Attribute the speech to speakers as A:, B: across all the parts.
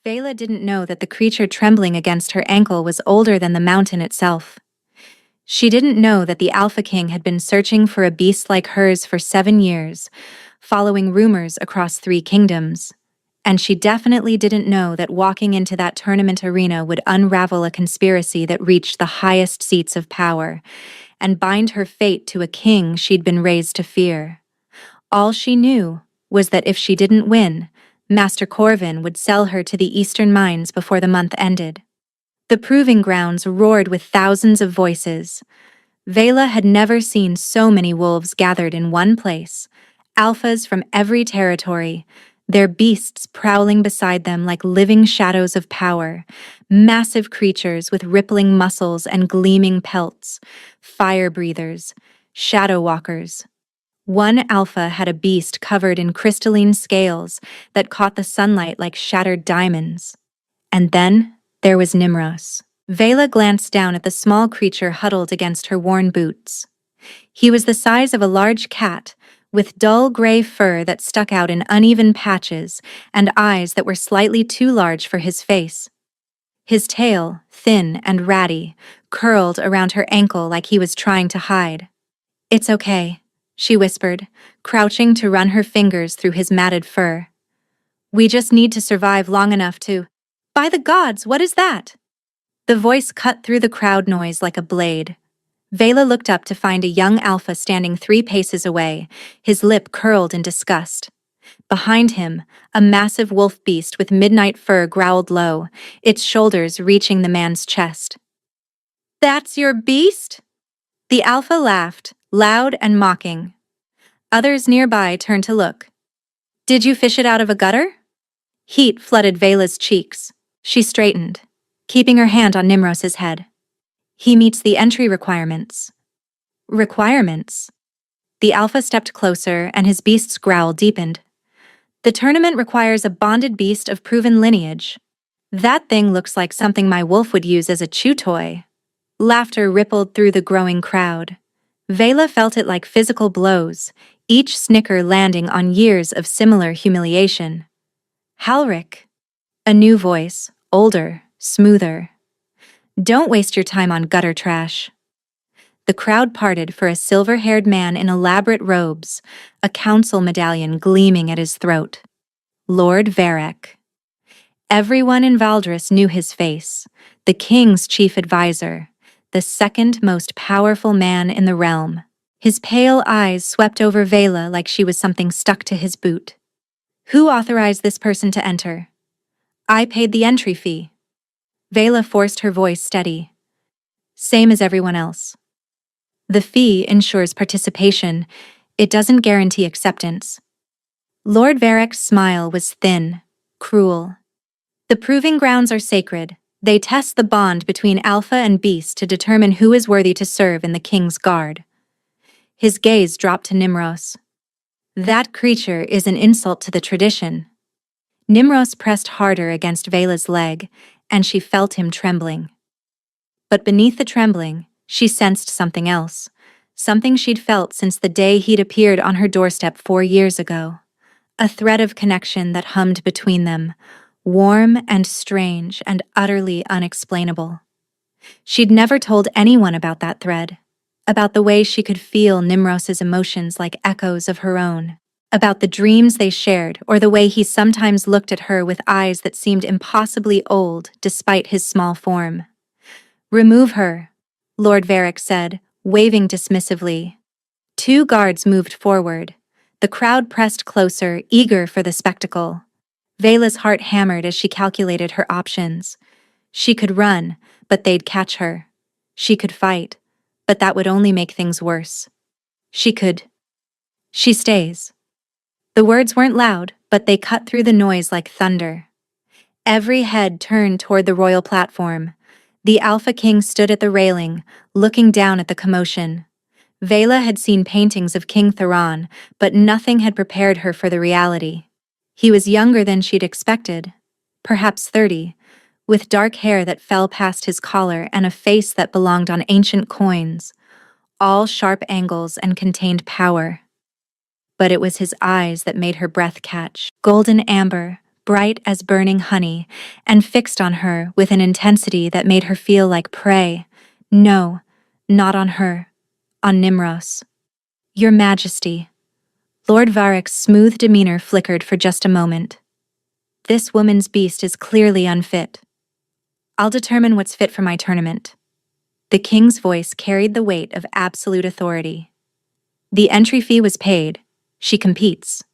A: Vela didn't know that the creature trembling against her ankle was older than the mountain itself. She didn't know that the Alpha King had been searching for a beast like hers for 7 years, following rumors across 3 kingdoms. And she definitely didn't know that walking into that tournament arena would unravel a conspiracy that reached the highest seats of power and bind her fate to a king she'd been raised to fear. All she knew was that if she didn't win, Master Corvin would sell her to the Eastern Mines before the month ended. The proving grounds roared with thousands of voices. Vela had never seen so many wolves gathered in one place, alphas from every territory, their beasts prowling beside them like living shadows of power, massive creatures with rippling muscles and gleaming pelts, fire breathers, shadow walkers. One alpha had a beast covered in crystalline scales that caught the sunlight like shattered diamonds. And then there was Nimros. Vela glanced down at the small creature huddled against her worn boots. He was the size of a large cat, with dull gray fur that stuck out in uneven patches and eyes that were slightly too large for his face. His tail, thin and ratty, curled around her ankle like he was trying to hide. "It's okay," she whispered, crouching to run her fingers through his matted fur. "We just need to survive long enough to—" "By the gods, what is that?" The voice cut through the crowd noise like a blade. Vela looked up to find a young alpha standing 3 paces away, his lip curled in disgust. Behind him, a massive wolf beast with midnight fur growled low, its shoulders reaching the man's chest. "That's your beast?" The alpha laughed, loud and mocking. Others nearby turned to look. "Did you fish it out of a gutter?" Heat flooded Vela's cheeks. She straightened, keeping her hand on Nimros's head. "He meets the entry requirements." "Requirements?" The alpha stepped closer and his beast's growl deepened. "The tournament requires a bonded beast of proven lineage. That thing looks like something my wolf would use as a chew toy." Laughter rippled through the growing crowd. Vela felt it like physical blows, each snicker landing on years of similar humiliation. "Halric." A new voice, older, smoother. "Don't waste your time on gutter trash." The crowd parted for a silver-haired man in elaborate robes, a council medallion gleaming at his throat. Lord Varek. Everyone in Valdris knew his face, the king's chief advisor, the second most powerful man in the realm. His pale eyes swept over Vela like she was something stuck to his boot. "Who authorized this person to enter?" "I paid the entry fee." Vela forced her voice steady. "Same as everyone else." "The fee ensures participation. It doesn't guarantee acceptance." Lord Varek's smile was thin, cruel. "The proving grounds are sacred. They test the bond between Alpha and Beast to determine who is worthy to serve in the King's Guard." His gaze dropped to Nimros. "That creature is an insult to the tradition." Nimros pressed harder against Vela's leg, and she felt him trembling. But beneath the trembling, she sensed something else, something she'd felt since the day he'd appeared on her doorstep 4 years ago. A thread of connection that hummed between them, warm and strange and utterly unexplainable. She'd never told anyone about that thread, about the way she could feel Nimros's emotions like echoes of her own, about the dreams they shared or the way he sometimes looked at her with eyes that seemed impossibly old despite his small form. "Remove her," Lord Varek said, waving dismissively. 2 guards moved forward. The crowd pressed closer, eager for the spectacle. Vela's heart hammered as she calculated her options. She could run, but they'd catch her. She could fight, but that would only make things worse. She stays. The words weren't loud, but they cut through the noise like thunder. Every head turned toward the royal platform. The Alpha King stood at the railing, looking down at the commotion. Vela had seen paintings of King Theron, but nothing had prepared her for the reality. He was younger than she'd expected, perhaps 30, with dark hair that fell past his collar and a face that belonged on ancient coins, all sharp angles and contained power. But it was his eyes that made her breath catch, golden amber, bright as burning honey, and fixed on her with an intensity that made her feel like prey. No, not on her, on Nimros. Your Majesty. Lord Varric's smooth demeanor flickered for just a moment. This woman's beast is clearly unfit. I'll determine what's fit for my tournament. The king's voice carried the weight of absolute authority. The entry fee was paid. She competes.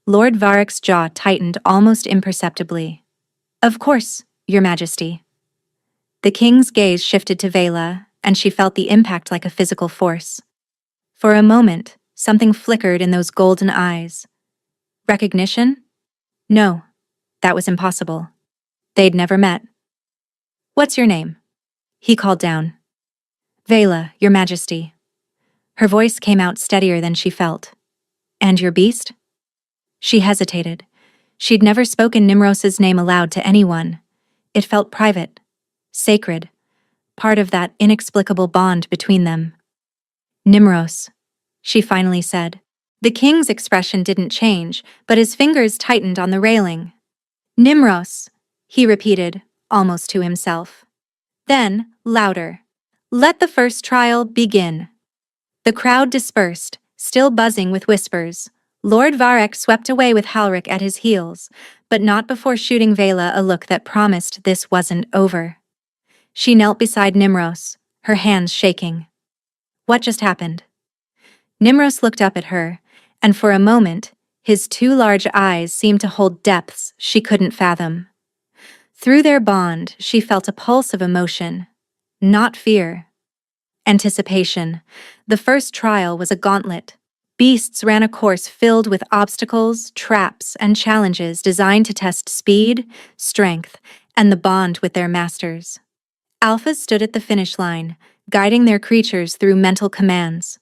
A: Lord Varric's jaw tightened almost imperceptibly. Of course, Your Majesty. The king's gaze shifted to Vela, and she felt the impact like a physical force. For a moment, something flickered in those golden eyes. Recognition? No, that was impossible. They'd never met. What's your name? He called down. Vela, Your Majesty. Her voice came out steadier than she felt. And your beast? She hesitated. She'd never spoken Nimros's name aloud to anyone. It felt private, sacred, part of that inexplicable bond between them. Nimros, she finally said. The king's expression didn't change, but his fingers tightened on the railing. Nimros, he repeated, almost to himself. Then, louder. Let the first trial begin. The crowd dispersed, still buzzing with whispers. Lord Varric swept away with Halric at his heels, but not before shooting Vela a look that promised this wasn't over. She knelt beside Nimros, her hands shaking. What just happened? Nimros looked up at her, and for a moment, his two large eyes seemed to hold depths she couldn't fathom. Through their bond, she felt a pulse of emotion, not fear. Anticipation. The first trial was a gauntlet. Beasts ran a course filled with obstacles, traps, and challenges designed to test speed, strength, and the bond with their masters. Alphas stood at the finish line, guiding their creatures through mental commands.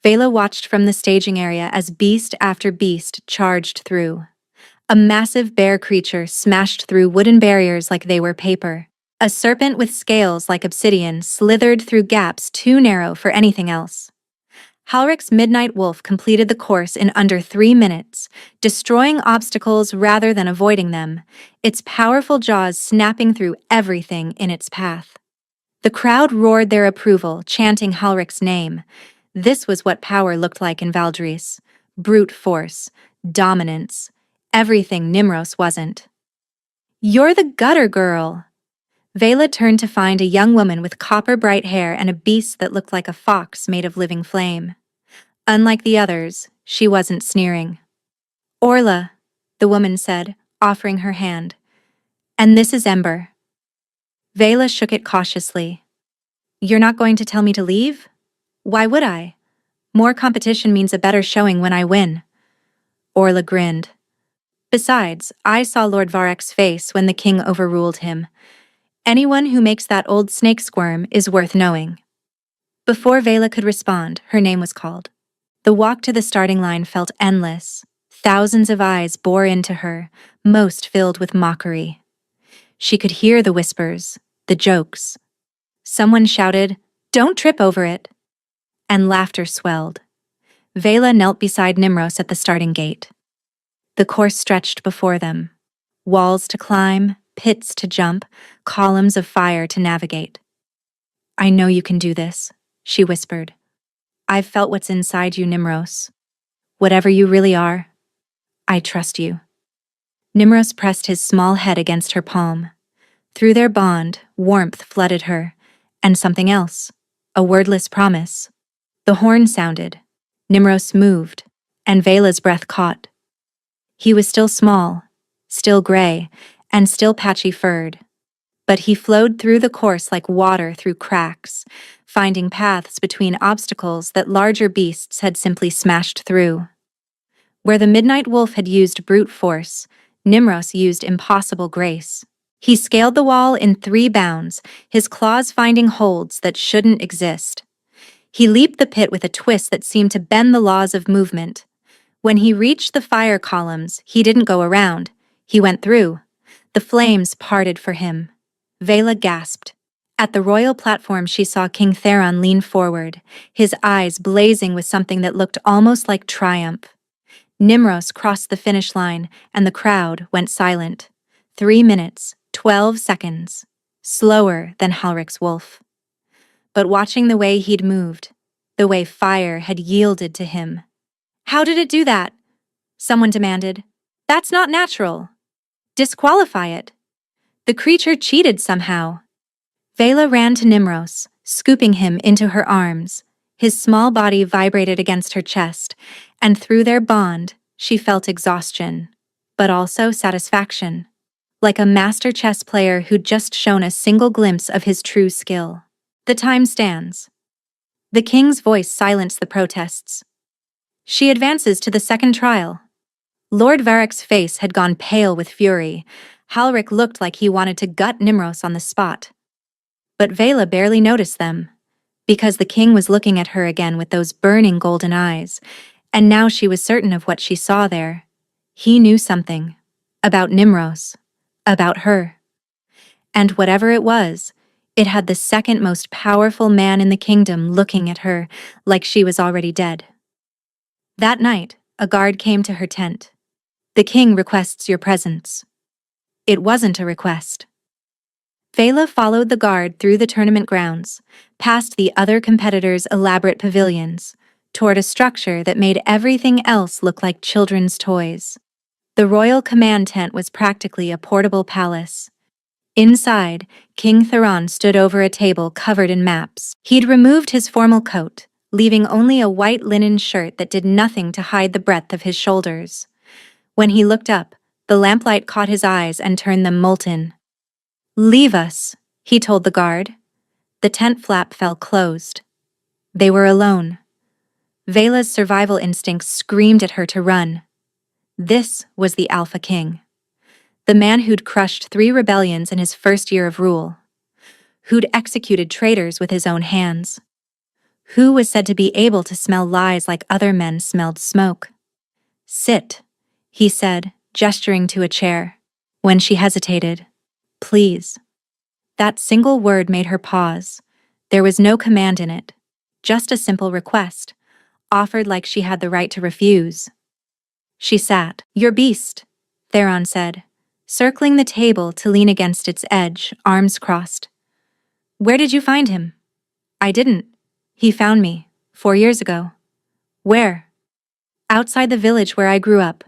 A: Vela watched from the staging area as beast after beast charged through. A massive bear creature smashed through wooden barriers like they were paper. A serpent with scales like obsidian slithered through gaps too narrow for anything else. Halric's Midnight Wolf completed the course in under 3 minutes, destroying obstacles rather than avoiding them, its powerful jaws snapping through everything in its path. The crowd roared their approval, chanting Halric's name. This was what power looked like in Valdris. Brute force, dominance, everything Nimros wasn't. You're the gutter girl! Vela turned to find a young woman with copper-bright hair and a beast that looked like a fox made of living flame. Unlike the others, she wasn't sneering. Orla, the woman said, offering her hand. And this is Ember. Vela shook it cautiously. You're not going to tell me to leave? Why would I? More competition means a better showing when I win. Orla grinned. Besides, I saw Lord Varric's face when the king overruled him. Anyone who makes that old snake squirm is worth knowing. Before Vela could respond, her name was called. The walk to the starting line felt endless. Thousands of eyes bore into her, most filled with mockery. She could hear the whispers, the jokes. Someone shouted, "Don't trip over it!" And laughter swelled. Vela knelt beside Nimros at the starting gate. The course stretched before them. Walls to climb, pits to jump, columns of fire to navigate. I know you can do this, she whispered. I've felt what's inside you, Nimros. Whatever you really are, I trust you. Nimros pressed his small head against her palm. Through their bond, warmth flooded her, and something else, a wordless promise. The horn sounded. Nimros moved, and Vela's breath caught. He was still small, still gray, and still patchy-furred. But he flowed through the course like water through cracks, finding paths between obstacles that larger beasts had simply smashed through. Where the Midnight Wolf had used brute force, Nimros used impossible grace. He scaled the wall in 3 bounds, his claws finding holds that shouldn't exist. He leaped the pit with a twist that seemed to bend the laws of movement. When he reached the fire columns, he didn't go around. He went through. The flames parted for him. Vela gasped. At the royal platform she saw King Theron lean forward, his eyes blazing with something that looked almost like triumph. Nimros crossed the finish line, and the crowd went silent. 3 minutes, 12 seconds. Slower than Halric's wolf. But watching the way he'd moved, the way fire had yielded to him. "How did it do that?" someone demanded. "That's not natural. Disqualify it." The creature cheated somehow. Vela ran to Nimros, scooping him into her arms. His small body vibrated against her chest, and through their bond, she felt exhaustion, but also satisfaction, like a master chess player who'd just shown a single glimpse of his true skill. The time stands. The king's voice silenced the protests. She advances to the second trial. Lord Varric's face had gone pale with fury. Halric looked like he wanted to gut Nimros on the spot. But Vela barely noticed them, because the king was looking at her again with those burning golden eyes, and now she was certain of what she saw there. He knew something. About Nimros. About her. And whatever it was, it had the second most powerful man in the kingdom looking at her like she was already dead. That night, a guard came to her tent. "The king requests your presence." It wasn't a request. Vela followed the guard through the tournament grounds, past the other competitors' elaborate pavilions, toward a structure that made everything else look like children's toys. The royal command tent was practically a portable palace. Inside, King Theron stood over a table covered in maps. He'd removed his formal coat, leaving only a white linen shirt that did nothing to hide the breadth of his shoulders. When he looked up, the lamplight caught his eyes and turned them molten. "Leave us," he told the guard. The tent flap fell closed. They were alone. Vela's survival instincts screamed at her to run. This was the Alpha King. The man who'd crushed 3 rebellions in his first year of rule. Who'd executed traitors with his own hands. Who was said to be able to smell lies like other men smelled smoke. "Sit," he said, gesturing to a chair. When she hesitated, "Please." That single word made her pause. There was no command in it, just a simple request, offered like she had the right to refuse. She sat. "Your beast," Theron said, circling the table to lean against its edge, arms crossed. "Where did you find him?" "I didn't. He found me, 4 years ago." "Where?" "Outside the village where I grew up.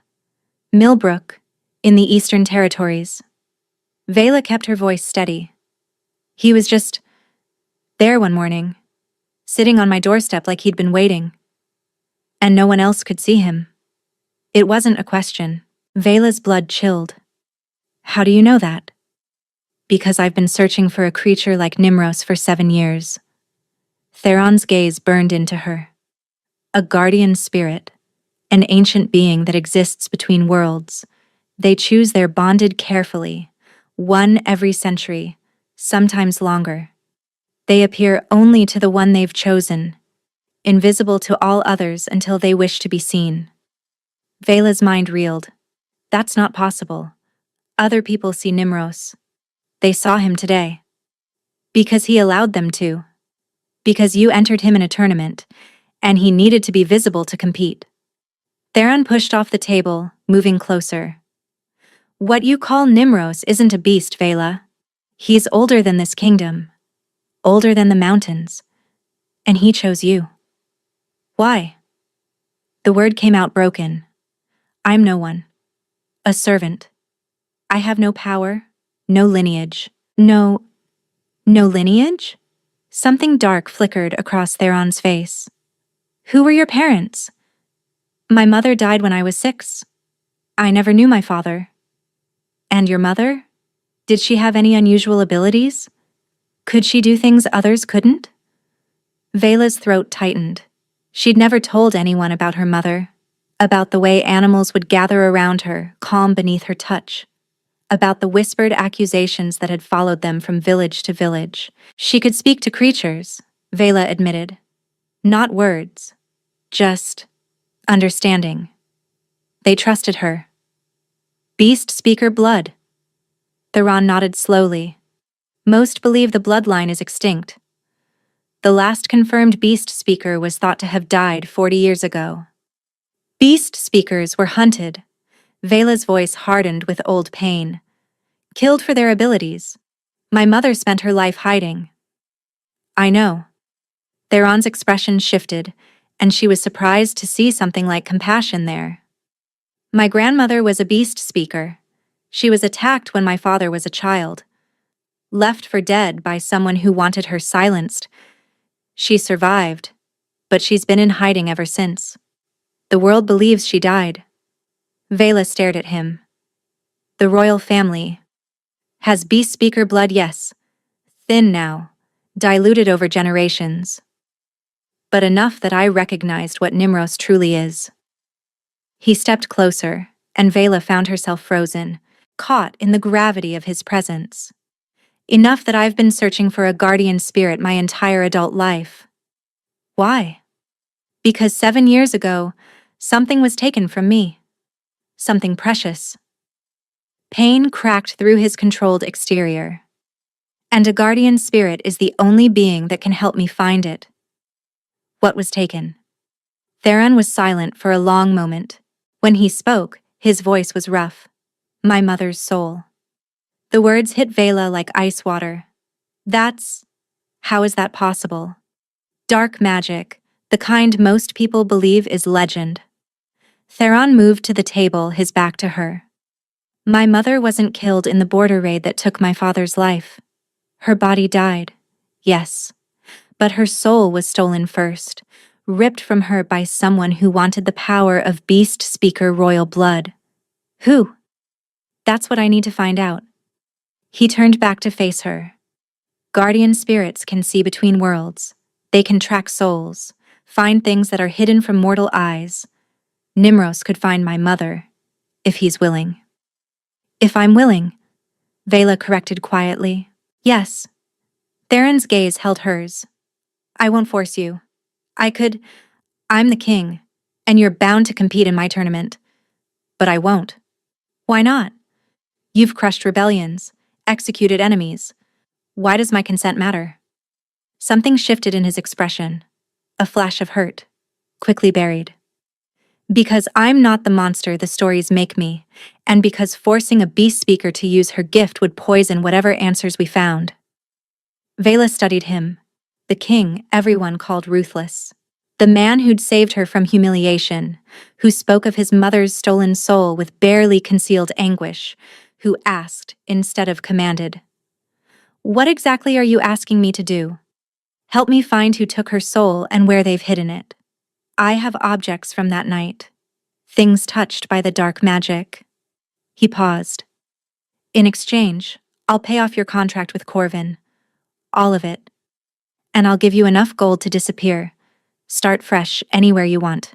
A: Millbrook, in the Eastern Territories." Vela kept her voice steady. "He was just there one morning, sitting on my doorstep like he'd been waiting. And no one else could see him." It wasn't a question. Vela's blood chilled. "How do you know that?" "Because I've been searching for a creature like Nimros for 7 years." Theron's gaze burned into her. A guardian spirit, an ancient being that exists between worlds. They choose their bonded carefully, one every century, sometimes longer. They appear only to the one they've chosen, invisible to all others until they wish to be seen. Vela's mind reeled. That's not possible. Other people see Nimros. They saw him today. Because he allowed them to. Because you entered him in a tournament, and he needed to be visible to compete. Theron pushed off the table, moving closer. "What you call Nimros isn't a beast, Vela. He's older than this kingdom. Older than the mountains. And he chose you." "Why?" The word came out broken. "I'm no one. A servant. I have no power, no lineage. No lineage?" Something dark flickered across Theron's face. "Who were your parents?" "My mother died when I was 6. I never knew my father." "And your mother? Did she have any unusual abilities? Could she do things others couldn't?" Vela's throat tightened. She'd never told anyone about her mother, about the way animals would gather around her, calm beneath her touch, about the whispered accusations that had followed them from village to village. She could speak to creatures, Vela admitted. Not words, just understanding. They trusted her. Beast speaker blood. Theron nodded slowly. Most believe the bloodline is extinct. The last confirmed beast speaker was thought to have died 40 years ago. Beast speakers were hunted. Vela's voice hardened with old pain. Killed for their abilities. My mother spent her life hiding. I know. Theron's expression shifted, and she was surprised to see something like compassion there. My grandmother was a beast speaker. She was attacked when my father was a child. Left for dead by someone who wanted her silenced. She survived, but she's been in hiding ever since. The world believes she died. Vela stared at him. The royal family. Has beast speaker blood, yes. Thin now, diluted over generations. But enough that I recognized what Nimros truly is. He stepped closer, and Vela found herself frozen, caught in the gravity of his presence. Enough that I've been searching for a guardian spirit my entire adult life. Why? Because 7 years ago, something was taken from me. Something precious. Pain cracked through his controlled exterior. And a guardian spirit is the only being that can help me find it. What was taken? Theron was silent for a long moment. When he spoke, his voice was rough. My mother's soul. The words hit Vela like ice water. How is that possible? Dark magic, the kind most people believe is legend. Theron moved to the table, his back to her. My mother wasn't killed in the border raid that took my father's life. Her body died, yes. But her soul was stolen first, ripped from her by someone who wanted the power of beast speaker royal blood. Who? That's what I need to find out. He turned back to face her. Guardian spirits can see between worlds. They can track souls, find things that are hidden from mortal eyes. Nimros could find my mother, if he's willing. If I'm willing, Vela corrected quietly. Yes. Theron's gaze held hers. I won't force you. I'm the king, and you're bound to compete in my tournament. But I won't. Why not? You've crushed rebellions, executed enemies. Why does my consent matter? Something shifted in his expression. A flash of hurt, quickly buried. Because I'm not the monster the stories make me, and because forcing a beast speaker to use her gift would poison whatever answers we found. Vela studied him, the king everyone called ruthless. The man who'd saved her from humiliation, who spoke of his mother's stolen soul with barely concealed anguish, who asked instead of commanded. What exactly are you asking me to do? Help me find who took her soul and where they've hidden it. I have objects from that night. Things touched by the dark magic. He paused. In exchange, I'll pay off your contract with Corvin. All of it. And I'll give you enough gold to disappear. Start fresh anywhere you want.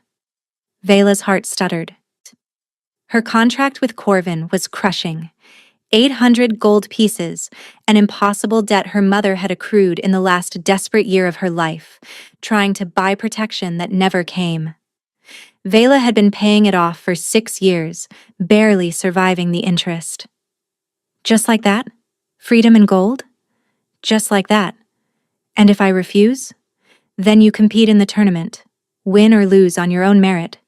A: Vela's heart stuttered. Her contract with Corvin was crushing. 800 gold pieces, an impossible debt her mother had accrued in the last desperate year of her life, trying to buy protection that never came. Vela had been paying it off for 6 years, barely surviving the interest. Just like that? Freedom and gold? Just like that. And if I refuse? Then you compete in the tournament, win or lose on your own merit,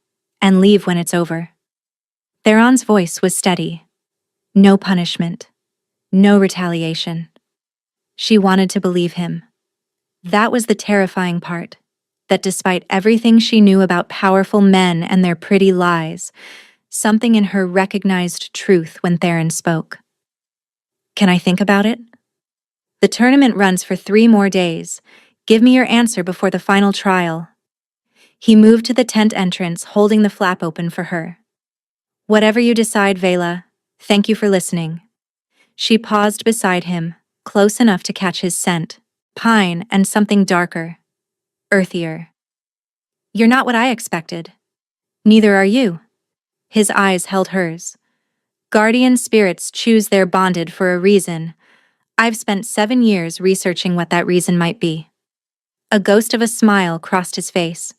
A: and leave when it's over. Theron's voice was steady. No punishment. No retaliation. She wanted to believe him. That was the terrifying part, that despite everything she knew about powerful men and their pretty lies, something in her recognized truth when Theron spoke. Can I think about it? The tournament runs for 3 more days. Give me your answer before the final trial. He moved to the tent entrance, holding the flap open for her. Whatever you decide, Vela, thank you for listening. She paused beside him, close enough to catch his scent, pine and something darker, earthier. You're not what I expected. Neither are you. His eyes held hers. Guardian spirits choose their bonded for a reason. I've spent 7 years researching what that reason might be. A ghost of a smile crossed his face.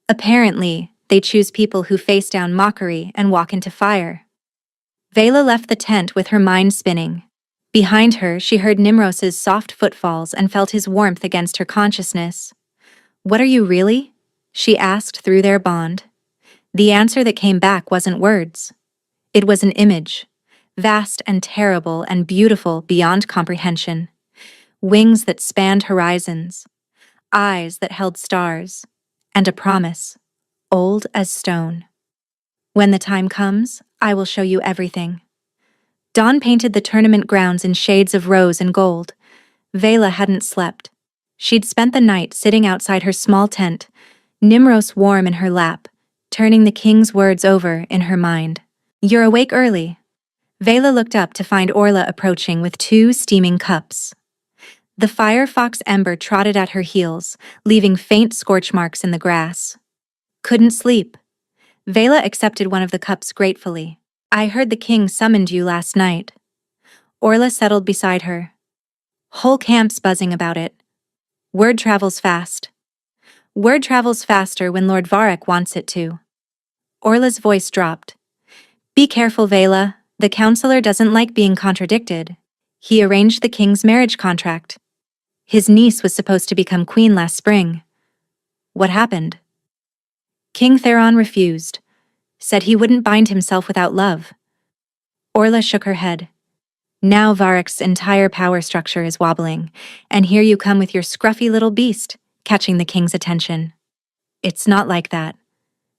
A: Apparently, they choose people who face down mockery and walk into fire. Vela left the tent with her mind spinning. Behind her, she heard Nimros's soft footfalls and felt his warmth against her consciousness. What are you really? She asked through their bond. The answer that came back wasn't words. It was an image, vast and terrible and beautiful beyond comprehension. Wings that spanned horizons, eyes that held stars, and a promise, old as stone. When the time comes, I will show you everything. Dawn painted the tournament grounds in shades of rose and gold. Vela hadn't slept. She'd spent the night sitting outside her small tent, Nimros warm in her lap, turning the king's words over in her mind. You're awake early. Vela looked up to find Orla approaching with 2 steaming cups. The firefox Ember trotted at her heels, leaving faint scorch marks in the grass. Couldn't sleep. Vela accepted one of the cups gratefully. I heard the king summoned you last night. Orla settled beside her. Whole camp's buzzing about it. Word travels fast. Word travels faster when Lord Varric wants it to. Orla's voice dropped. Be careful, Vela. The counselor doesn't like being contradicted. He arranged the king's marriage contract. His niece was supposed to become queen last spring. What happened? King Theron refused, said he wouldn't bind himself without love. Orla shook her head. Now Varric's entire power structure is wobbling, and here you come with your scruffy little beast, catching the king's attention. It's not like that.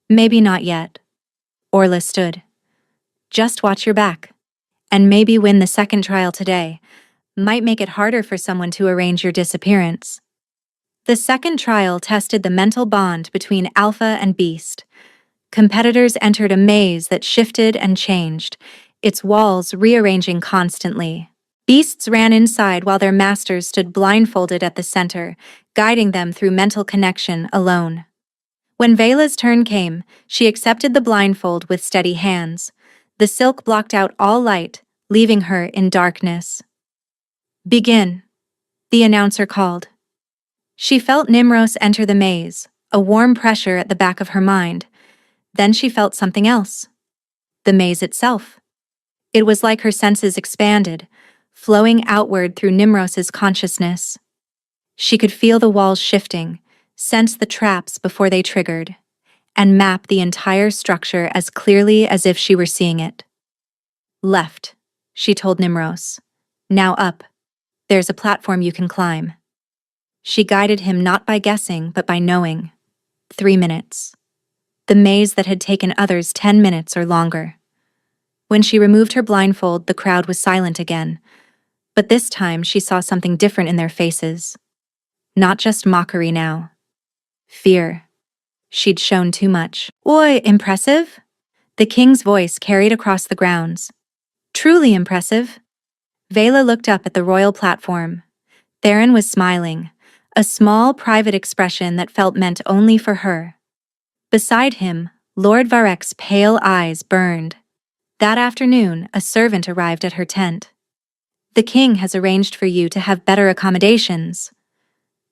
A: Maybe not yet. Orla stood. Just watch your back. And maybe win the second trial today. Might make it harder for someone to arrange your disappearance. The second trial tested the mental bond between Alpha and Beast. Competitors entered a maze that shifted and changed, its walls rearranging constantly. Beasts ran inside while their masters stood blindfolded at the center, guiding them through mental connection alone. When Vela's turn came, she accepted the blindfold with steady hands. The silk blocked out all light, leaving her in darkness. Begin, the announcer called. She felt Nimros enter the maze, a warm pressure at the back of her mind. Then she felt something else. The maze itself. It was like her senses expanded, flowing outward through Nimros's consciousness. She could feel the walls shifting, sense the traps before they triggered, and map the entire structure as clearly as if she were seeing it. Left, she told Nimros. Now up. There's a platform you can climb. She guided him not by guessing, but by knowing. 3 minutes. The maze that had taken others 10 minutes or longer. When she removed her blindfold, the crowd was silent again. But this time she saw something different in their faces. Not just mockery now. Fear. She'd shown too much. Oi, impressive? The king's voice carried across the grounds. Truly impressive. Vela looked up at the royal platform. Theron was smiling, a small, private expression that felt meant only for her. Beside him, Lord Varric's pale eyes burned. That afternoon, a servant arrived at her tent. The king has arranged for you to have better accommodations.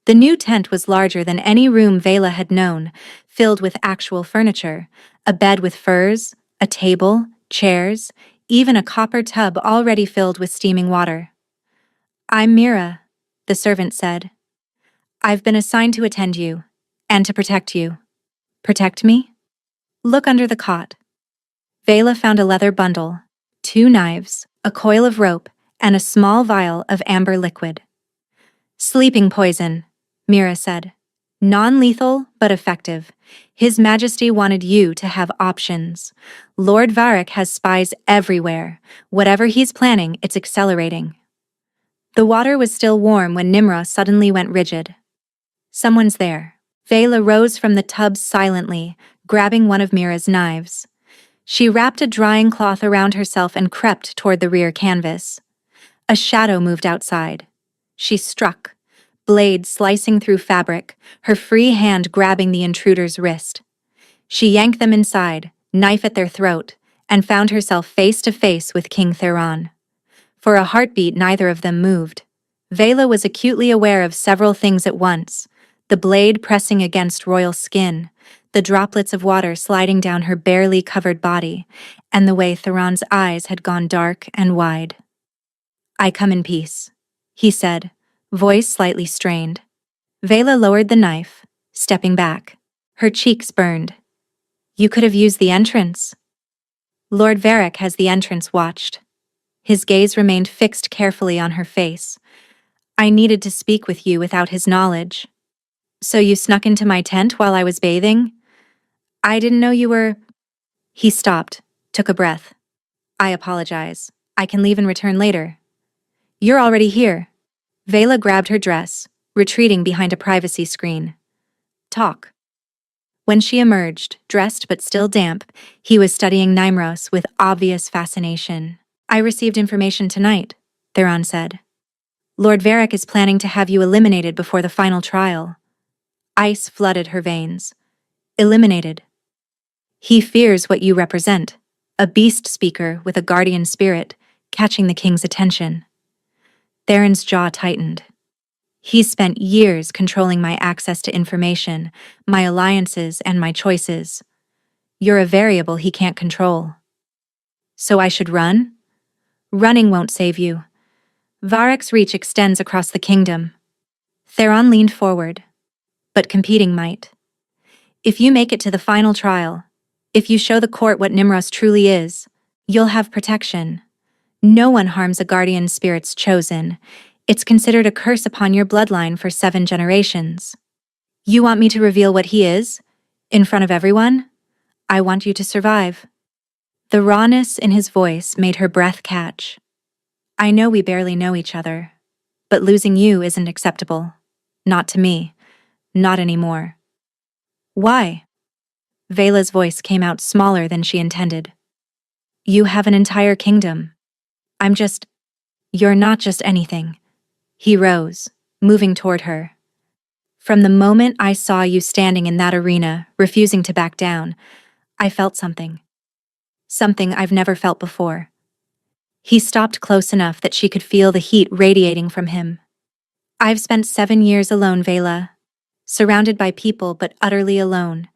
A: The new tent was larger than any room Vela had known, filled with actual furniture, a bed with furs, a table, chairs, even a copper tub already filled with steaming water. I'm Mira, the servant said. I've been assigned to attend you, and to protect you. Protect me? Look under the cot. Vela found a leather bundle, 2 knives, a coil of rope, and a small vial of amber liquid. Sleeping poison, Mira said. Non-lethal, but effective. His Majesty wanted you to have options. Lord Varric has spies everywhere. Whatever he's planning, it's accelerating. The water was still warm when Nimra suddenly went rigid. Someone's there. Vela rose from the tub silently, grabbing one of Mira's knives. She wrapped a drying cloth around herself and crept toward the rear canvas. A shadow moved outside. She struck, blade slicing through fabric, her free hand grabbing the intruder's wrist. She yanked them inside, knife at their throat, and found herself face to face with King Theron. For a heartbeat, neither of them moved. Vela was acutely aware of several things at once: the blade pressing against royal skin, the droplets of water sliding down her barely covered body, and the way Theron's eyes had gone dark and wide. I come in peace, he said, voice slightly strained. Vela lowered the knife, stepping back. Her cheeks burned. You could have used the entrance. Lord Varric has the entrance watched. His gaze remained fixed carefully on her face. I needed to speak with you without his knowledge. So you snuck into my tent while I was bathing? I didn't know you were… He stopped, took a breath. I apologize. I can leave and return later. You're already here. Vela grabbed her dress, retreating behind a privacy screen. Talk. When she emerged, dressed but still damp, he was studying Nimros with obvious fascination. I received information tonight, Theron said. Lord Varric is planning to have you eliminated before the final trial. Ice flooded her veins. Eliminated. He fears what you represent, a beast speaker with a guardian spirit, catching the king's attention. Theron's jaw tightened. He's spent years controlling my access to information, my alliances, and my choices. You're a variable he can't control. So I should run? Running won't save you. Varric's reach extends across the kingdom. Theron leaned forward. But competing might. If you make it to the final trial, if you show the court what Nimros truly is, you'll have protection. No one harms a guardian spirit's chosen. It's considered a curse upon your bloodline for 7 generations. You want me to reveal what he is? In front of everyone? I want you to survive. The rawness in his voice made her breath catch. I know we barely know each other, but losing you isn't acceptable. Not to me. Not anymore. Why? Vela's voice came out smaller than she intended. You have an entire kingdom. You're not just anything. He rose, moving toward her. From the moment I saw you standing in that arena, refusing to back down, I felt something. Something I've never felt before. He stopped close enough that she could feel the heat radiating from him. I've spent 7 years alone, Vela. Surrounded by people but utterly alone.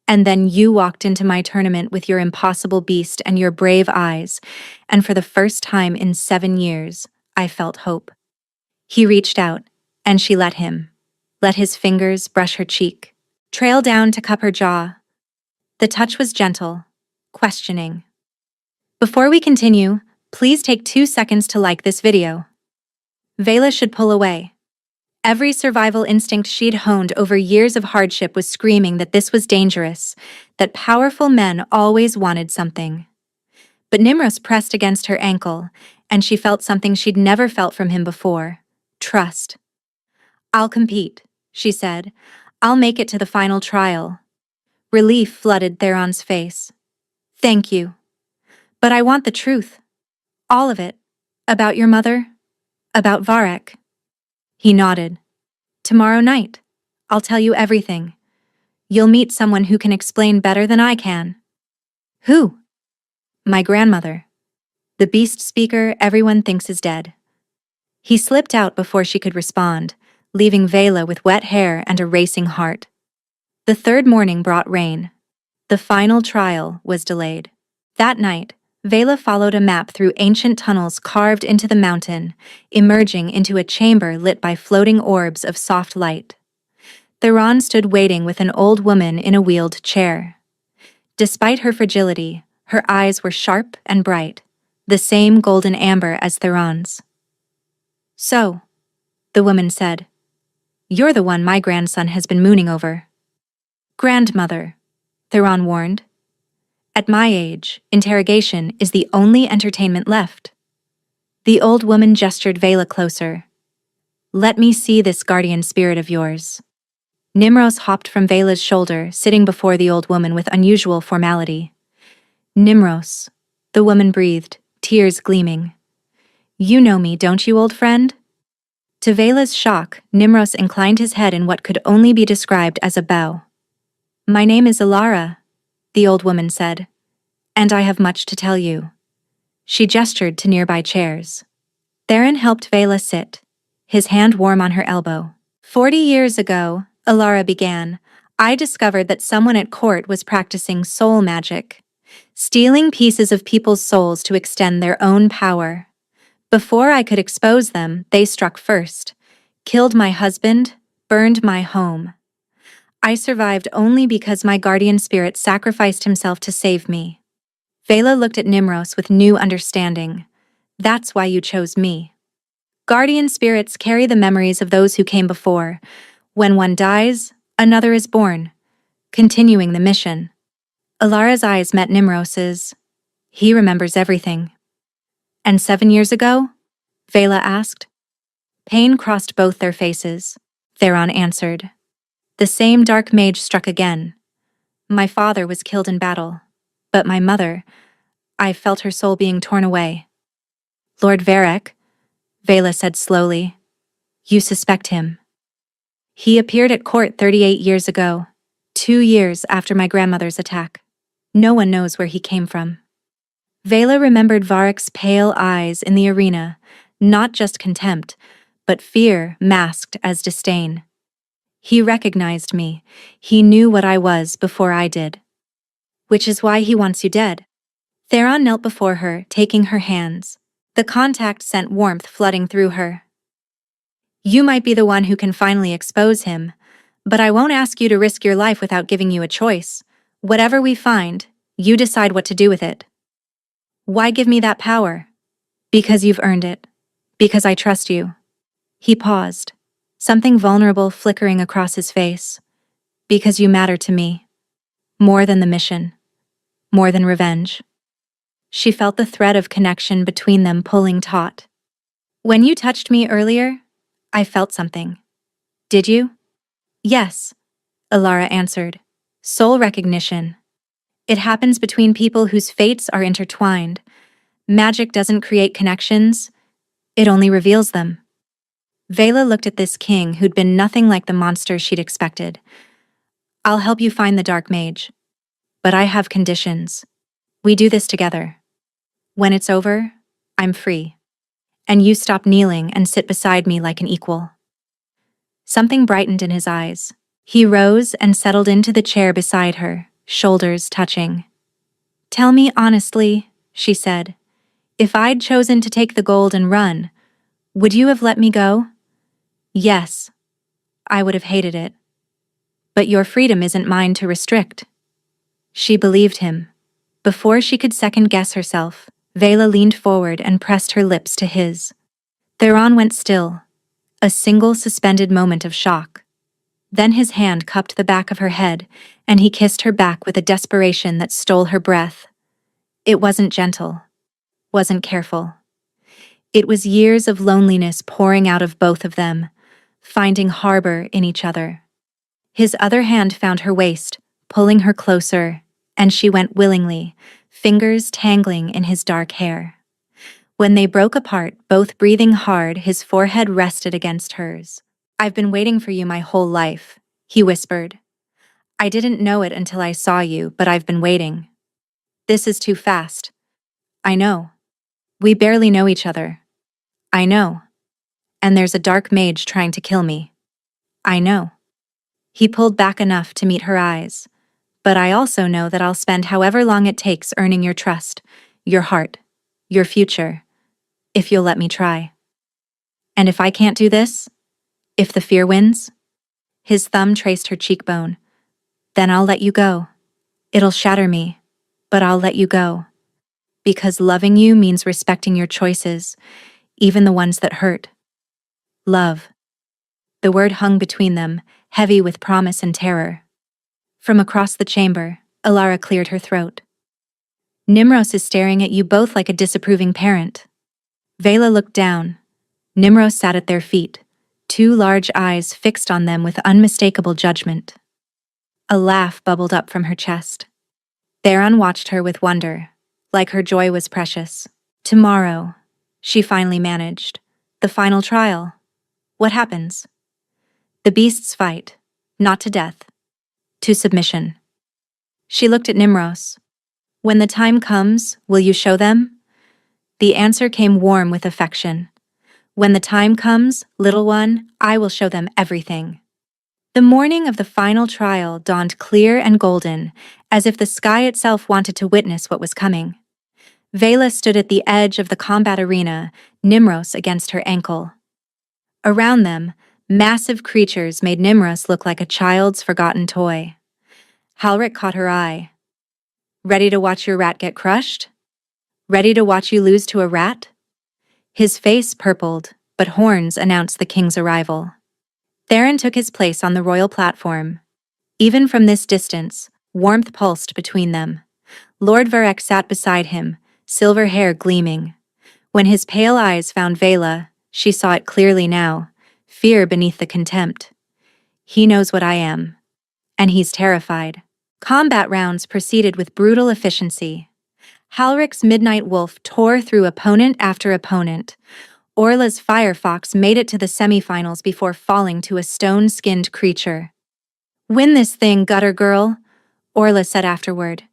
A: And then you walked into my tournament with your impossible beast and your brave eyes, and for the first time in 7 years, I felt hope. He reached out, and she let him. Let his fingers brush her cheek, trail down to cup her jaw. The touch was gentle, questioning. Before we continue, please take 2 seconds to like this video. Vela should pull away. Every survival instinct she'd honed over years of hardship was screaming that this was dangerous, that powerful men always wanted something. But Nimros pressed against her ankle, and she felt something she'd never felt from him before. Trust. I'll compete, she said. I'll make it to the final trial. Relief flooded Theron's face. Thank you. But I want the truth. All of it. About your mother. About Varric. He nodded. Tomorrow night, I'll tell you everything. You'll meet someone who can explain better than I can. Who? My grandmother. The beast speaker everyone thinks is dead. He slipped out before she could respond, leaving Vela with wet hair and a racing heart. The 3rd morning brought rain. The final trial was delayed. That night, Vela followed a map through ancient tunnels carved into the mountain, emerging into a chamber lit by floating orbs of soft light. Theron stood waiting with an old woman in a wheeled chair. Despite her fragility, her eyes were sharp and bright, the same golden amber as Theron's. So, the woman said, you're the one my grandson has been mooning over. Grandmother, Theron warned. At my age, interrogation is the only entertainment left. The old woman gestured Vela closer. Let me see this guardian spirit of yours. Nimros hopped from Vela's shoulder, sitting before the old woman with unusual formality. Nimros, the woman breathed, tears gleaming. You know me, don't you, old friend? To Vela's shock, Nimros inclined his head in what could only be described as a bow. My name is Alara, the old woman said, and I have much to tell you. She gestured to nearby chairs. Theron helped Vela sit, his hand warm on her elbow. 40 years ago, Alara began, I discovered that someone at court was practicing soul magic, stealing pieces of people's souls to extend their own power. Before I could expose them, they struck first, killed my husband, burned my home. I survived only because my guardian spirit sacrificed himself to save me. Vela looked at Nimros with new understanding. That's why you chose me. Guardian spirits carry the memories of those who came before. When one dies, another is born, continuing the mission. Alara's eyes met Nimros's. He remembers everything. And 7 years ago? Vela asked. Pain crossed both their faces. Theron answered. The same dark mage struck again. My father was killed in battle. But my mother, I felt her soul being torn away. Lord Varek, Vela said slowly. You suspect him. He appeared at court 38 years ago, 2 years after my grandmother's attack. No one knows where he came from. Vela remembered Varek's pale eyes in the arena, not just contempt, but fear masked as disdain. He recognized me. He knew what I was before I did. Which is why he wants you dead. Theron knelt before her, taking her hands. The contact sent warmth flooding through her. You might be the one who can finally expose him, but I won't ask you to risk your life without giving you a choice. Whatever we find, you decide what to do with it. Why give me that power? Because you've earned it. Because I trust you. He paused, something vulnerable flickering across his face. Because you matter to me. More than the mission. More than revenge. She felt the thread of connection between them pulling taut. When you touched me earlier, I felt something. Did you? Yes, Alara answered. Soul recognition. It happens between people whose fates are intertwined. Magic doesn't create connections, it only reveals them. Vela looked at this king who'd been nothing like the monster she'd expected. I'll help you find the Dark Mage. But I have conditions. We do this together. When it's over, I'm free. And you stop kneeling and sit beside me like an equal. Something brightened in his eyes. He rose and settled into the chair beside her, shoulders touching. Tell me honestly, she said, if I'd chosen to take the gold and run, would you have let me go? Yes, I would have hated it. But your freedom isn't mine to restrict. She believed him. Before she could second-guess herself, Vela leaned forward and pressed her lips to his. Theron went still, a single suspended moment of shock. Then his hand cupped the back of her head, and he kissed her back with a desperation that stole her breath. It wasn't gentle, wasn't careful. It was years of loneliness pouring out of both of them, finding harbor in each other. His other hand found her waist, pulling her closer, and she went willingly, fingers tangling in his dark hair. When they broke apart, both breathing hard, his forehead rested against hers. I've been waiting for you my whole life, he whispered. I didn't know it until I saw you, but I've been waiting. This is too fast. I know. We barely know each other. I know. And there's a dark mage trying to kill me. I know. He pulled back enough to meet her eyes. But I also know that I'll spend however long it takes earning your trust, your heart, your future, if you'll let me try. And if I can't do this, if the fear wins, his thumb traced her cheekbone, then I'll let you go. It'll shatter me, but I'll let you go. Because loving you means respecting your choices, even the ones that hurt. Love. The word hung between them, heavy with promise and terror. From across the chamber, Alara cleared her throat. Nimros is staring at you both like a disapproving parent. Vela looked down. Nimros sat at their feet, two large eyes fixed on them with unmistakable judgment. A laugh bubbled up from her chest. Theron watched her with wonder, like her joy was precious. Tomorrow, she finally managed. The final trial. What happens? The beasts fight, not to death. To submission. She looked at Nimros. When the time comes, will you show them? The answer came warm with affection. When the time comes, little one, I will show them everything. The morning of the final trial dawned clear and golden, as if the sky itself wanted to witness what was coming. Vela stood at the edge of the combat arena, Nimros against her ankle. Around them, Massive creatures made Nimros look like a child's forgotten toy. Halric caught her eye. Ready to watch your rat get crushed? Ready to watch you lose to a rat? His face purpled, but horns announced the king's arrival. Theron took his place on the royal platform. Even from this distance, warmth pulsed between them. Lord Varek sat beside him, silver hair gleaming. When his pale eyes found Vela, she saw it clearly now, fear beneath the contempt. He knows what I am. And he's terrified. Combat rounds proceeded with brutal efficiency. Halric's Midnight Wolf tore through opponent after opponent. Orla's Firefox made it to the semifinals before falling to a stone-skinned creature. "Win this thing, gutter girl," Orla said afterward.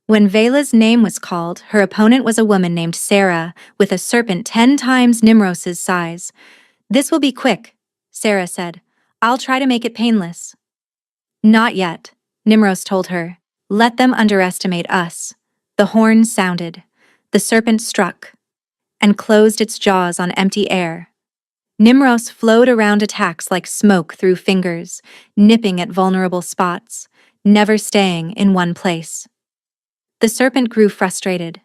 A: When Vela's name was called, her opponent was a woman named Sarah, with a serpent 10 times Nimros's size. "This will be quick," Sarah said. "I'll try to make it painless." "Not yet," Nimros told her. "Let them underestimate us." The horn sounded. The serpent struck and closed its jaws on empty air. Nimros flowed around attacks like smoke through fingers, nipping at vulnerable spots, never staying in one place. The serpent grew frustrated.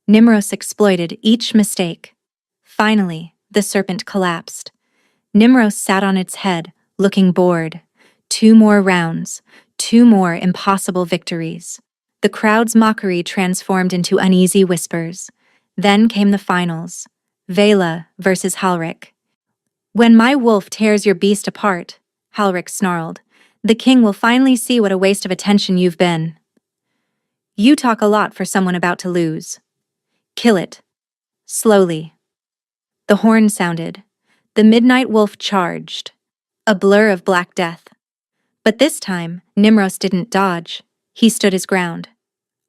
A: Nimros exploited each mistake. Finally, the serpent collapsed. Nimros sat on its head, looking bored. 2 more rounds, 2 more impossible victories. The crowd's mockery transformed into uneasy whispers. Then came the finals. Vela versus Halric. "When my wolf tears your beast apart," Halric snarled, "the king will finally see what a waste of attention you've been." "You talk a lot for someone about to lose. Kill it." Slowly. The horn sounded. The Midnight Wolf charged. A blur of black death. But this time, Nimros didn't dodge. He stood his ground.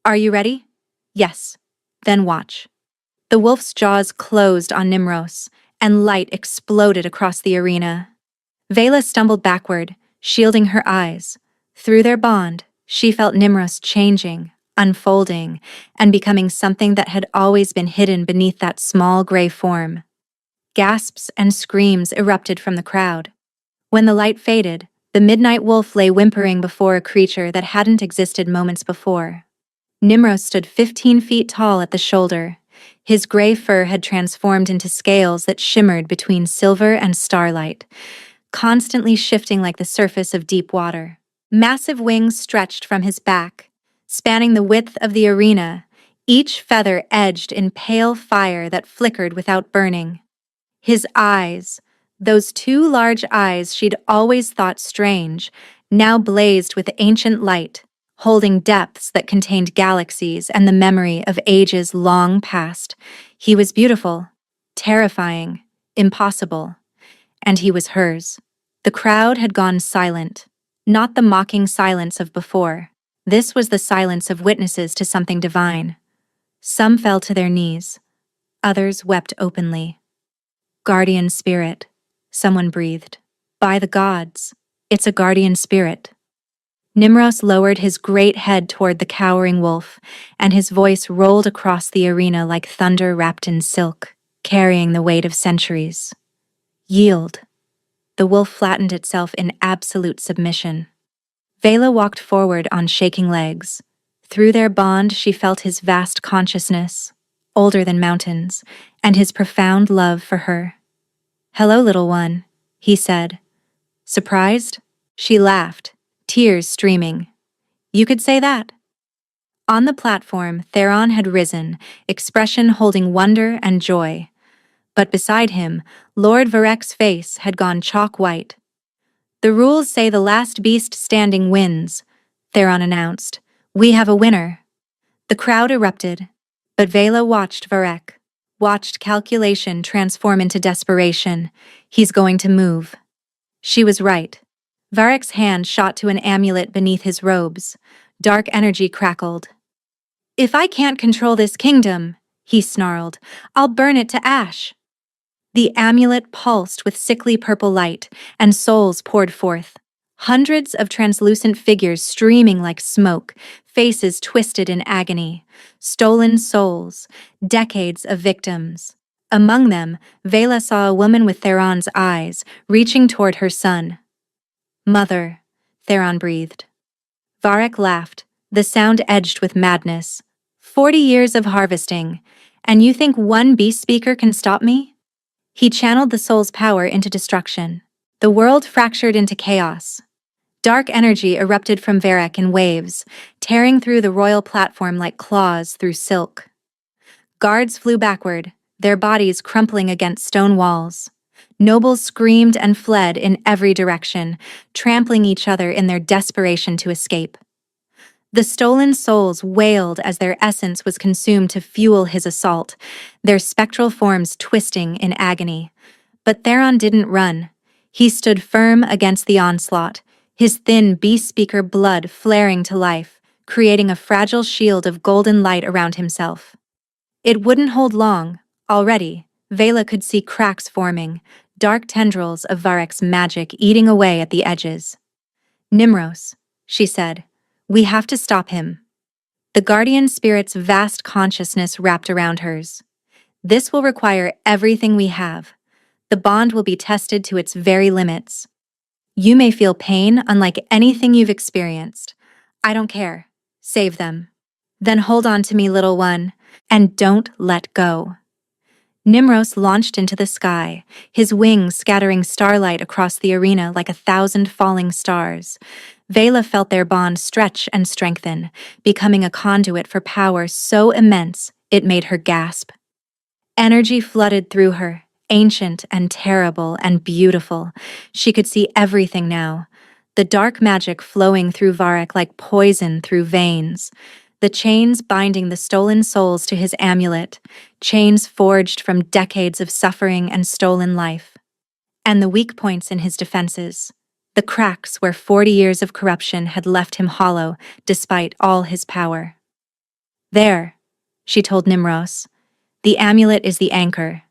A: "Are you ready?" "Yes." "Then watch." The wolf's jaws closed on Nimros, and light exploded across the arena. Vela stumbled backward, shielding her eyes. Through their bond, she felt Nimros changing, unfolding, and becoming something that had always been hidden beneath that small gray form. Gasps and screams erupted from the crowd. When the light faded, the Midnight Wolf lay whimpering before a creature that hadn't existed moments before. Nimros stood 15 feet tall at the shoulder. His gray fur had transformed into scales that shimmered between silver and starlight, constantly shifting like the surface of deep water. Massive wings stretched from his back, spanning the width of the arena, each feather edged in pale fire that flickered without burning. His eyes, those 2 large eyes she'd always thought strange, now blazed with ancient light, holding depths that contained galaxies and the memory of ages long past. He was beautiful, terrifying, impossible, and he was hers. The crowd had gone silent, not the mocking silence of before. This was the silence of witnesses to something divine. Some fell to their knees, others wept openly. "Guardian spirit," someone breathed. "By the gods, it's a guardian spirit." Nimros lowered his great head toward the cowering wolf, and his voice rolled across the arena like thunder wrapped in silk, carrying the weight of centuries. "Yield." The wolf flattened itself in absolute submission. Vela walked forward on shaking legs. Through their bond, she felt his vast consciousness, older than mountains, and his profound love for her. "Hello, little one," he said. "Surprised?" She laughed, tears streaming. "You could say that." On the platform, Theron had risen, expression holding wonder and joy. But beside him, Lord Varek's face had gone chalk white. "The rules say the last beast standing wins," Theron announced. "We have a winner." The crowd erupted, but Vela watched Varek, watched calculation transform into desperation. He's going to move. She was right. Varek's hand shot to an amulet beneath his robes. Dark energy crackled. "If I can't control this kingdom," he snarled, "I'll burn it to ash." The amulet pulsed with sickly purple light, and souls poured forth. Hundreds of translucent figures streaming like smoke, faces twisted in agony. Stolen souls, decades of victims. Among them, Vela saw a woman with Theron's eyes, reaching toward her son. "Mother," Theron breathed. Varek laughed, the sound edged with madness. 40 years of harvesting, and you think one beast speaker can stop me? He channeled the soul's power into destruction. The world fractured into chaos. Dark energy erupted from Varek in waves, tearing through the royal platform like claws through silk. Guards flew backward, their bodies crumpling against stone walls. Nobles screamed and fled in every direction, trampling each other in their desperation to escape. The stolen souls wailed as their essence was consumed to fuel his assault, their spectral forms twisting in agony. But Theron didn't run. He stood firm against the onslaught, his thin beast-speaker blood flaring to life, creating a fragile shield of golden light around himself. It wouldn't hold long. Already, Vela could see cracks forming, dark tendrils of Varek's magic eating away at the edges. "Nimros," she said, "we have to stop him." The guardian spirit's vast consciousness wrapped around hers. "This will require everything we have. The bond will be tested to its very limits. You may feel pain unlike anything you've experienced. I don't care. Save them. Then hold on to me, little one, and don't let go." Nimros launched into the sky, his wings scattering starlight across the arena like 1,000 falling stars. Vela felt their bond stretch and strengthen, becoming a conduit for power so immense it made her gasp. Energy flooded through her, ancient and terrible and beautiful. She could see everything now, the dark magic flowing through Varek like poison through veins. The chains binding the stolen souls to his amulet, chains forged from decades of suffering and stolen life. And the weak points in his defenses, the cracks where 40 years of corruption had left him hollow despite all his power. "There," she told Nimros, "the amulet is the anchor.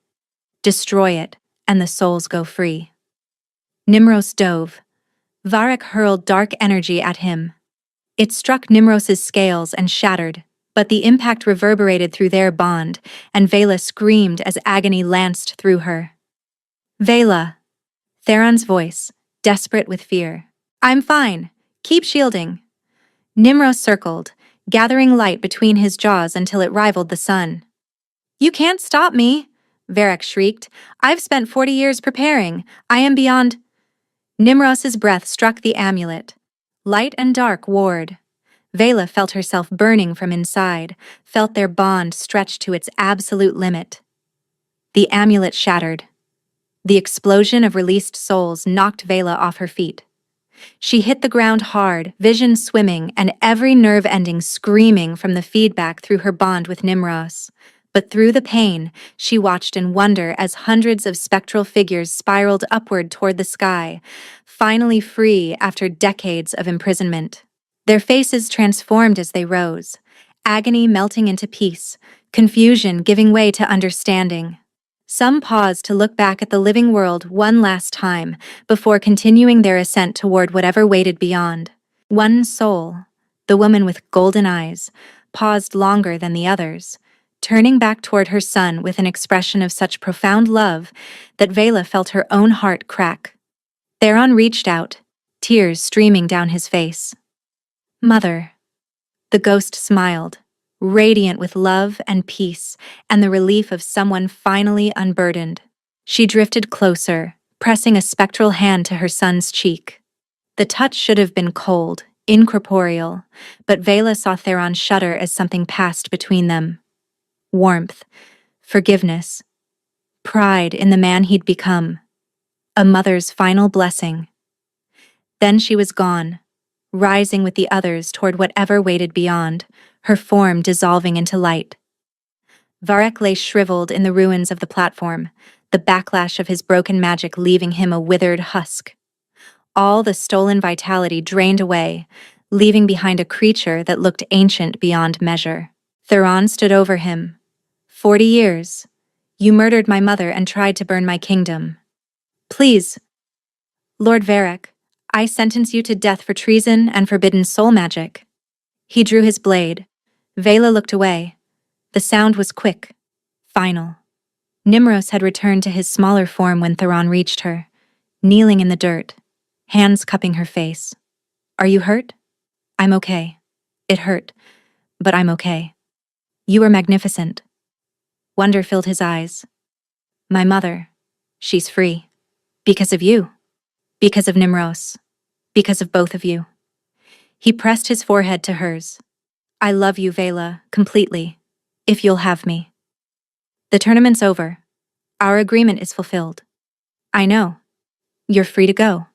A: Destroy it, and the souls go free." Nimros dove. Varek hurled dark energy at him. It struck Nimros's scales and shattered, but the impact reverberated through their bond, and Vela screamed as agony lanced through her. "Vela!" Theron's voice, desperate with fear. "I'm fine. Keep shielding." Nimros circled, gathering light between his jaws until it rivaled the sun. "You can't stop me!" Varek shrieked. "I've spent 40 years preparing. I am beyond—" Nimros's breath struck the amulet. Light and dark warred. Vela felt herself burning from inside, felt their bond stretch to its absolute limit. The amulet shattered. The explosion of released souls knocked Vela off her feet. She hit the ground hard, vision swimming and every nerve ending screaming from the feedback through her bond with Nimros. But through the pain, she watched in wonder as hundreds of spectral figures spiraled upward toward the sky, finally free after decades of imprisonment. Their faces transformed as they rose, agony melting into peace, confusion giving way to understanding. Some paused to look back at the living world one last time before continuing their ascent toward whatever waited beyond. One soul, the woman with golden eyes, paused longer than the others, turning back toward her son with an expression of such profound love that Vela felt her own heart crack. Theron reached out, tears streaming down his face. "Mother." The ghost smiled, radiant with love and peace and the relief of someone finally unburdened. She drifted closer, pressing a spectral hand to her son's cheek. The touch should have been cold, incorporeal, but Vela saw Theron shudder as something passed between them. Warmth, forgiveness, pride in the man he'd become. A mother's final blessing. Then she was gone, rising with the others toward whatever waited beyond, her form dissolving into light. Varek lay shriveled in the ruins of the platform, the backlash of his broken magic leaving him a withered husk. All the stolen vitality drained away, leaving behind a creature that looked ancient beyond measure. Theron stood over him. 40 years. You murdered my mother and tried to burn my kingdom. Please, Lord Varek, I sentence you to death for treason and forbidden soul magic." He drew his blade. Vela looked away. The sound was quick, final. Nimros had returned to his smaller form when Theron reached her, kneeling in the dirt, hands cupping her face. "Are you hurt?" "I'm okay. It hurt, but I'm okay." "You are magnificent." Wonder filled his eyes. "My mother. She's free. Because of you. Because of Nimros. Because of both of you." He pressed his forehead to hers. "I love you, Vela, completely. If you'll have me." "The tournament's over. Our agreement is fulfilled." "I know. You're free to go."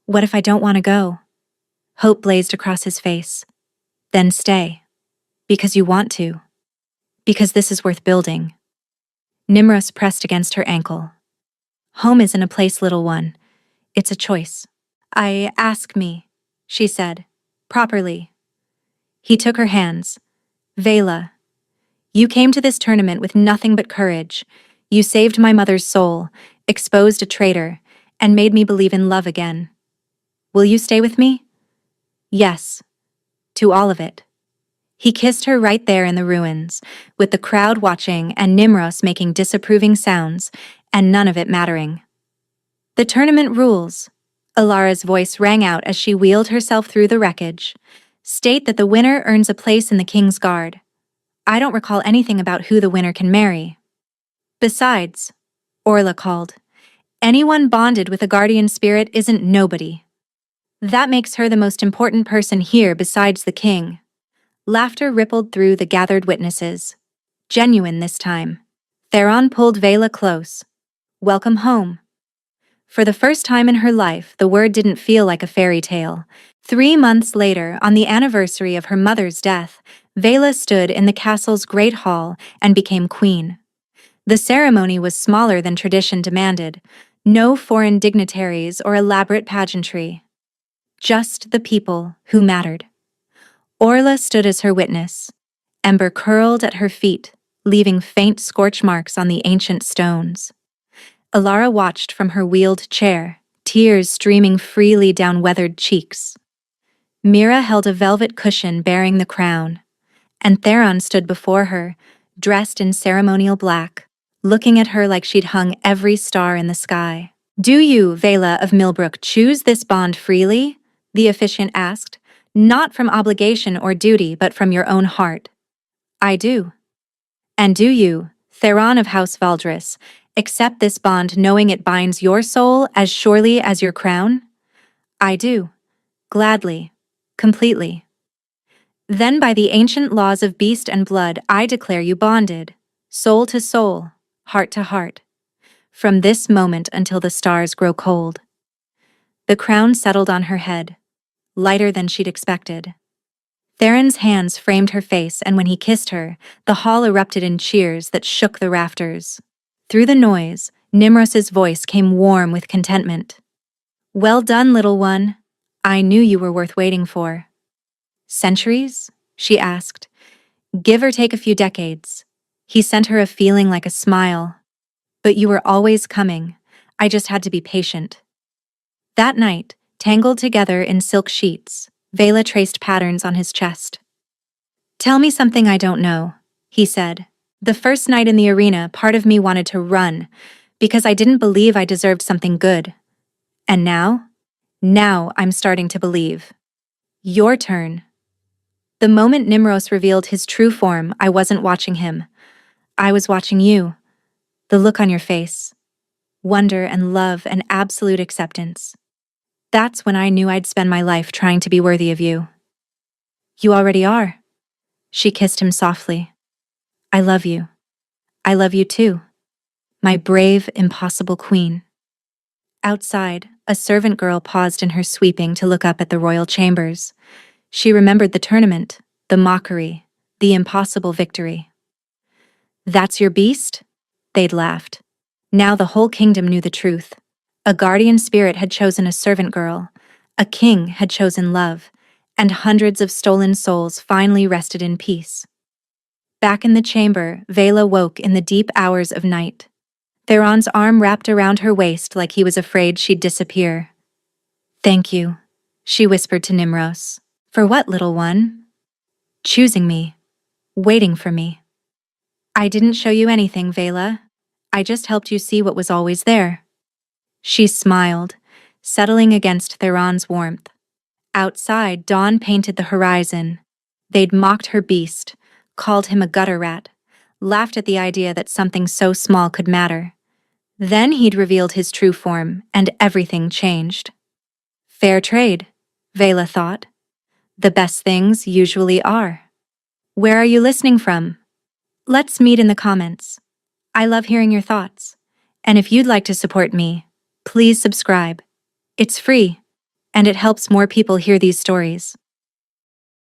A: "What if I don't want to go?" Hope blazed across his face. "Then stay. Because you want to. Because this is worth building." Nimros pressed against her ankle. "Home isn't a place, little one. It's a choice." Ask me," she said, "properly." He took her hands. "Vela, you came to this tournament with nothing but courage. You saved my mother's soul, exposed a traitor, and made me believe in love again. Will you stay with me?" "Yes. To all of it." He kissed her right there in the ruins, with the crowd watching and Nimros making disapproving sounds, and none of it mattering. "The tournament rules." Alara's voice rang out as she wheeled herself through the wreckage. "State that the winner earns a place in the King's Guard. I don't recall anything about who the winner can marry." "Besides," Orla called, "anyone bonded with a guardian spirit isn't nobody. That makes her the most important person here besides the king." Laughter rippled through the gathered witnesses. Genuine this time. Theron pulled Vela close. "Welcome home." For the first time in her life, the word didn't feel like a fairy tale. 3 months later, on the anniversary of her mother's death, Vela stood in the castle's great hall and became queen. The ceremony was smaller than tradition demanded. No foreign dignitaries or elaborate pageantry. Just the people who mattered. Orla stood as her witness. Ember curled at her feet, leaving faint scorch marks on the ancient stones. Alara watched from her wheeled chair, tears streaming freely down weathered cheeks. Mira held a velvet cushion bearing the crown, and Theron stood before her, dressed in ceremonial black, looking at her like she'd hung every star in the sky. "Do you, Vela of Millbrook, choose this bond freely?" the officiant asked, "not from obligation or duty, but from your own heart." "I do." "And do you, Theron of House Valdris, accept this bond knowing it binds your soul as surely as your crown?" "I do. Gladly. Completely." "Then by the ancient laws of beast and blood, I declare you bonded, soul to soul, heart to heart, from this moment until the stars grow cold." The crown settled on her head, lighter than she'd expected. Theron's hands framed her face, and when he kissed her, the hall erupted in cheers that shook the rafters. Through the noise, Nimros's voice came warm with contentment. "Well done, little one. I knew you were worth waiting for." "Centuries?" she asked. "Give or take a few decades." He sent her a feeling like a smile. "But you were always coming. I just had to be patient." That night, tangled together in silk sheets, Vela traced patterns on his chest. "Tell me something I don't know," he said. "The first night in the arena, part of me wanted to run, because I didn't believe I deserved something good. And now? Now I'm starting to believe." "Your turn." The moment Nimros revealed his true form, I wasn't watching him. I was watching you. The look on your face. Wonder and love and absolute acceptance. That's when I knew I'd spend my life trying to be worthy of you. "You already are." She kissed him softly. "I love you. I love you too. My brave, impossible queen." Outside, a servant girl paused in her sweeping to look up at the royal chambers. She remembered the tournament, the mockery, the impossible victory. "That's your beast?" They'd laughed. Now the whole kingdom knew the truth. A guardian spirit had chosen a servant girl, a king had chosen love, and hundreds of stolen souls finally rested in peace. Back in the chamber, Vela woke in the deep hours of night. Theron's arm wrapped around her waist like he was afraid she'd disappear. "Thank you," she whispered to Nimros. "For what, little one?" "Choosing me. Waiting for me." "I didn't show you anything, Vela. I just helped you see what was always there. She smiled, settling against Theron's warmth. Outside, dawn painted the horizon. They'd mocked her beast, called him a gutter rat, laughed at the idea that something so small could matter. Then he'd revealed his true form, and everything changed. Fair trade, Vela thought. The best things usually are. Where are you listening from? Let's meet in the comments. I love hearing your thoughts. And if you'd like to support me, please subscribe. It's free, and it helps more people hear these stories.